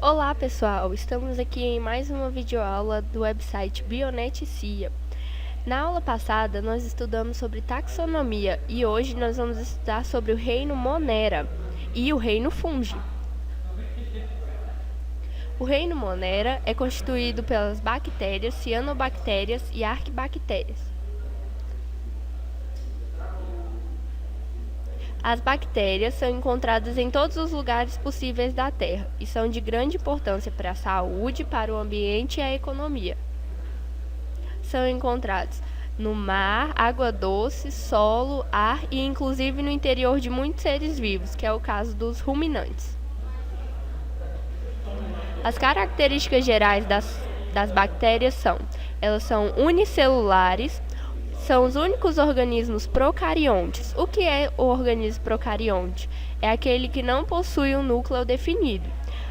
Olá pessoal, estamos aqui em mais uma videoaula do website Bionet-CIA. Na aula passada nós estudamos sobre taxonomia e hoje nós vamos estudar sobre o reino Monera e o reino Fungi. O reino Monera é constituído pelas bactérias, cianobactérias e arquibactérias. As bactérias são encontradas em todos os lugares possíveis da Terra e são de grande importância para a saúde, para o ambiente e a economia. São encontradas no mar, água doce, solo, ar e inclusive no interior de muitos seres vivos, que é o caso dos ruminantes. As características gerais das bactérias são: elas são unicelulares, são os únicos organismos procariontes. O que é o organismo procarionte? É aquele que não possui um núcleo definido.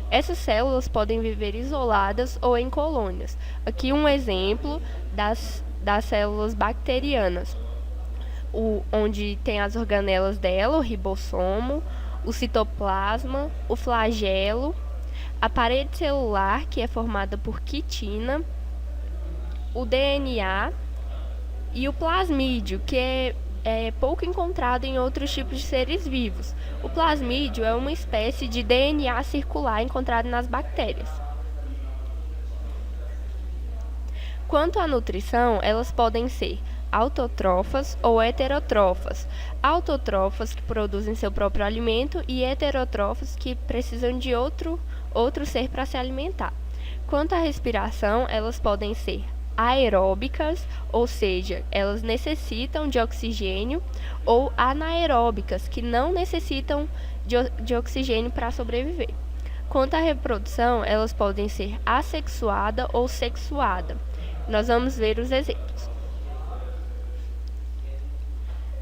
Essas células podem viver isoladas ou em colônias. Aqui um exemplo das células bacterianas, onde tem as organelas dela, o ribossomo, o citoplasma, o flagelo, a parede celular, que é formada por quitina, o DNA e o plasmídio, que é pouco encontrado em outros tipos de seres vivos. O plasmídio é uma espécie de DNA circular encontrado nas bactérias. Quanto à nutrição, elas podem ser autotrófas ou heterotrofas. Autotrófas, que produzem seu próprio alimento, e heterotrofas, que precisam de outro ser para se alimentar. Quanto à respiração, elas podem ser aeróbicas, ou seja, elas necessitam de oxigênio, ou anaeróbicas, que não necessitam de oxigênio para sobreviver. Quanto à reprodução, elas podem ser assexuada ou sexuada. Nós vamos ver os exemplos.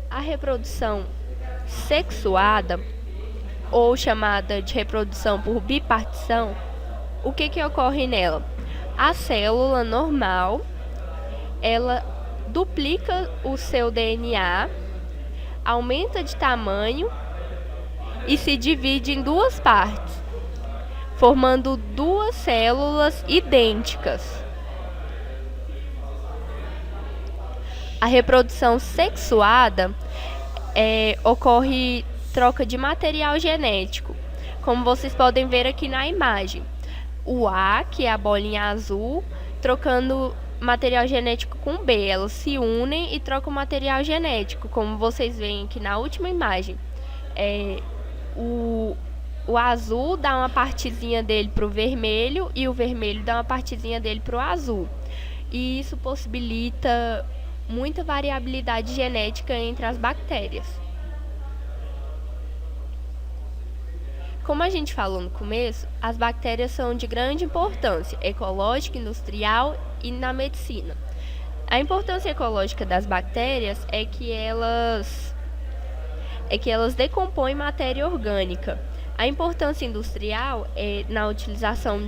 A reprodução sexuada, ou chamada de reprodução por bipartição, o que ocorre nela? A célula normal, ela duplica o seu DNA, aumenta de tamanho e se divide em duas partes, formando duas células idênticas. A reprodução sexuada ocorre troca de material genético, como vocês podem ver aqui na imagem. O A, que é a bolinha azul, trocando material genético com B. Elas se unem e trocam material genético, como vocês veem aqui na última imagem. O azul dá uma partezinha dele para o vermelho e o vermelho dá uma partezinha dele para o azul. E isso possibilita muita variabilidade genética entre as bactérias. Como a gente falou no começo, as bactérias são de grande importância ecológica, industrial e na medicina. A importância ecológica das bactérias é que elas decompõem matéria orgânica. A importância industrial é na utilização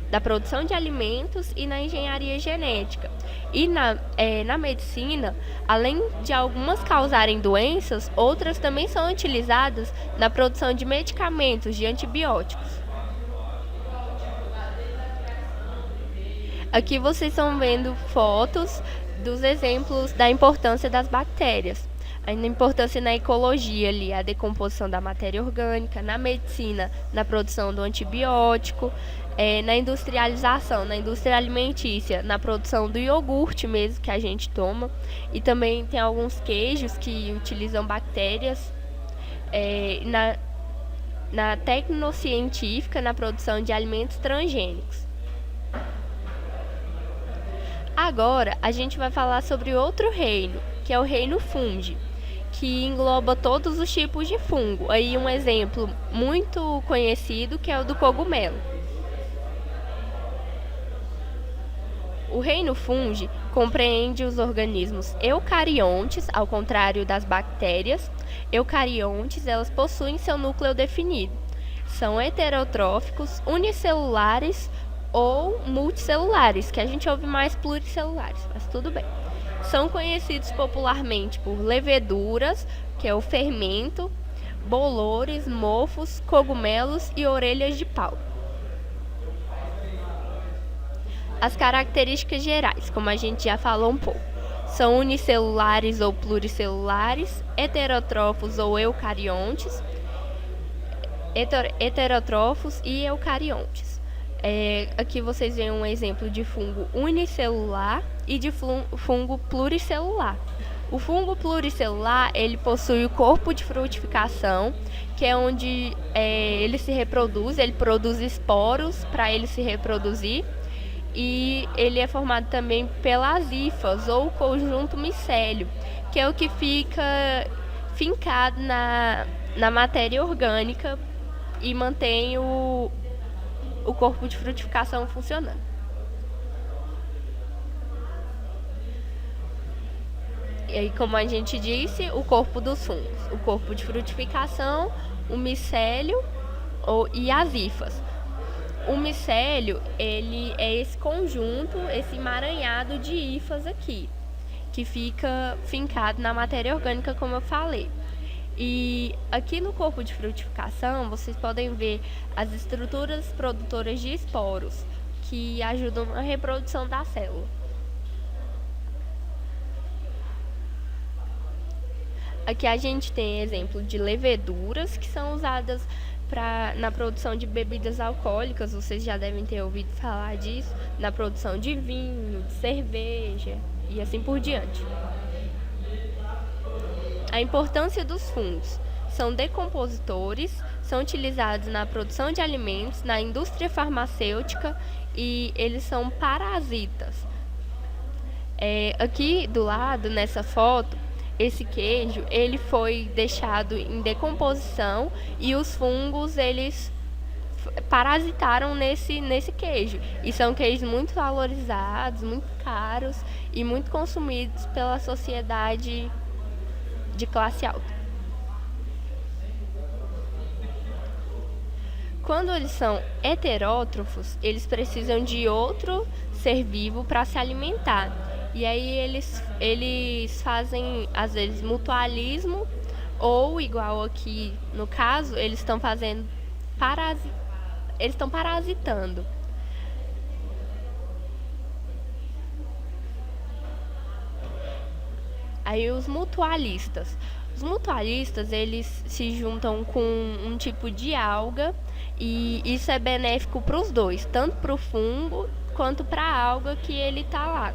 da produção de alimentos e na engenharia genética. E na medicina, além de algumas causarem doenças, outras também são utilizadas na produção de medicamentos, de antibióticos. Aqui vocês estão vendo fotos dos exemplos da importância das bactérias. A importância na ecologia ali, a decomposição da matéria orgânica, na medicina, na produção do antibiótico, na industrialização, na indústria alimentícia, na produção do iogurte mesmo que a gente toma, e também tem alguns queijos que utilizam bactérias, na tecnocientífica, na produção de alimentos transgênicos. Agora a gente vai falar sobre outro reino, que é o reino Fungi, que engloba todos os tipos de fungo. Aí um exemplo muito conhecido, que é o do cogumelo. O reino Fungi compreende os organismos eucariontes, ao contrário das bactérias. Eucariontes, elas possuem seu núcleo definido. São heterotróficos, unicelulares ou multicelulares, que a gente ouve mais pluricelulares, mas tudo bem. São conhecidos popularmente por leveduras, que é o fermento, bolores, mofos, cogumelos e orelhas de pau. As características gerais, como a gente já falou um pouco, são unicelulares ou pluricelulares, heterótrofos ou eucariontes, heterótrofos e eucariontes. Aqui vocês veem um exemplo de fungo unicelular e de fungo pluricelular. O fungo pluricelular, ele possui o corpo de frutificação, que é onde ele se reproduz, ele produz esporos para ele se reproduzir, e ele é formado também pelas hifas ou conjunto micélio, que é o que fica fincado na matéria orgânica e mantém o corpo de frutificação funcionando. E aí, como a gente disse, o corpo dos fungos, o corpo de frutificação, o micélio e as hifas. O micélio, ele é esse conjunto, esse emaranhado de hifas aqui, que fica fincado na matéria orgânica, como eu falei. E aqui no corpo de frutificação, vocês podem ver as estruturas produtoras de esporos, que ajudam na reprodução da célula. Aqui a gente tem exemplo de leveduras que são usadas na produção de bebidas alcoólicas, vocês já devem ter ouvido falar disso, na produção de vinho, de cerveja e assim por diante. A importância dos fungos: são decompositores, são utilizados na produção de alimentos, na indústria farmacêutica e eles são parasitas. Aqui do lado, nessa foto, esse queijo, ele foi deixado em decomposição e os fungos, eles parasitaram nesse queijo. E são queijos muito valorizados, muito caros e muito consumidos pela sociedade de classe alta. Quando eles são heterótrofos, eles precisam de outro ser vivo para se alimentar. E aí eles fazem, às vezes, mutualismo, ou, igual aqui no caso, eles estão fazendo eles estão parasitando. Aí os mutualistas. Os mutualistas, eles se juntam com um tipo de alga e isso é benéfico para os dois, tanto para o fungo quanto para a alga que ele está lá.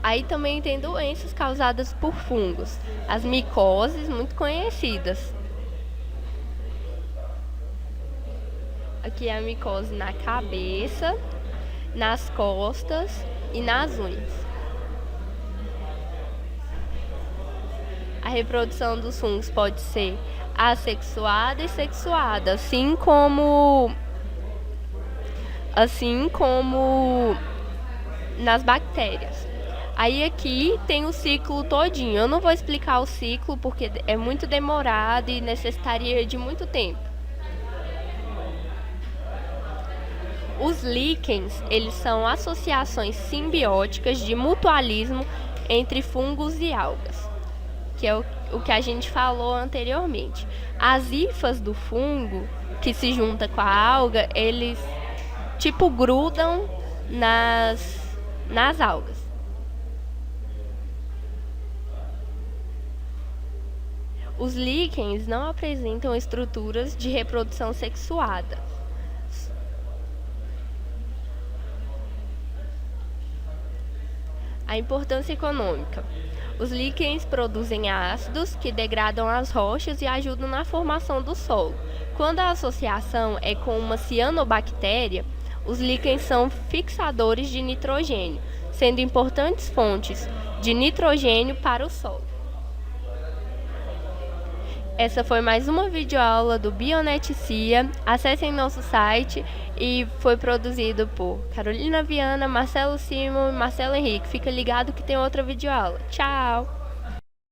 Aí também tem doenças causadas por fungos, as micoses, muito conhecidas. Aqui é a micose na cabeça, nas costas e nas unhas. A reprodução dos fungos pode ser assexuada e sexuada, assim como nas bactérias. Aí aqui tem o ciclo todinho. Eu não vou explicar o ciclo porque é muito demorado e necessitaria de muito tempo. Os líquens, eles são associações simbióticas de mutualismo entre fungos e algas, que é o que a gente falou anteriormente. As hifas do fungo, que se junta com a alga, eles grudam nas algas. Os líquens não apresentam estruturas de reprodução sexuada. A importância econômica. Os líquens produzem ácidos que degradam as rochas e ajudam na formação do solo. Quando a associação é com uma cianobactéria, os líquens são fixadores de nitrogênio, sendo importantes fontes de nitrogênio para o solo. Essa foi mais uma videoaula do Bioneticia. Acessem nosso site e foi produzido por Carolina Viana, Marcelo Simon e Marcelo Henrique. Fica ligado que tem outra videoaula. Tchau!